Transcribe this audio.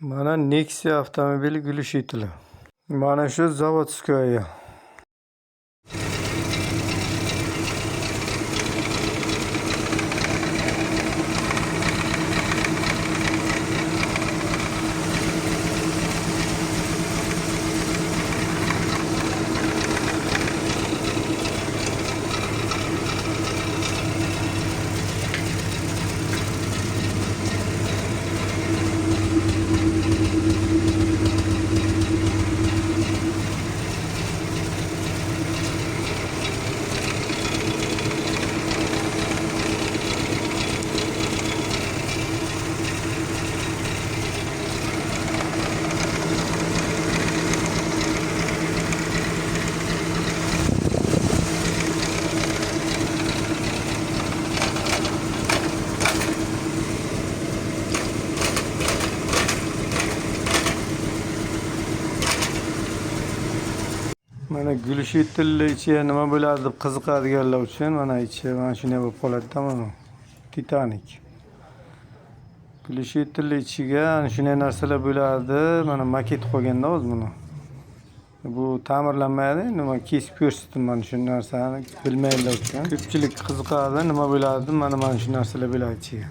Mana Nexia avtomobili глушители. Mana shu zavodskoye. Mana глушитель ichi nima bo'ladi deb qiziqadiganlar uchun mana ichi mana shunday bo'lib qoladi-da mana. Titanik. Глушитель ichiga ana shunday narsalar bo'ladi. Mana maket qo'yganda o'zi buni. Bu ta'mirlanmaydi, nima kesib ko'rsatdim mana shu narsani bilmaydilar uchun. Ko'pchilik qiziqadi, nima bo'ladi? Mana shu narsalar bo'ladi ichiga.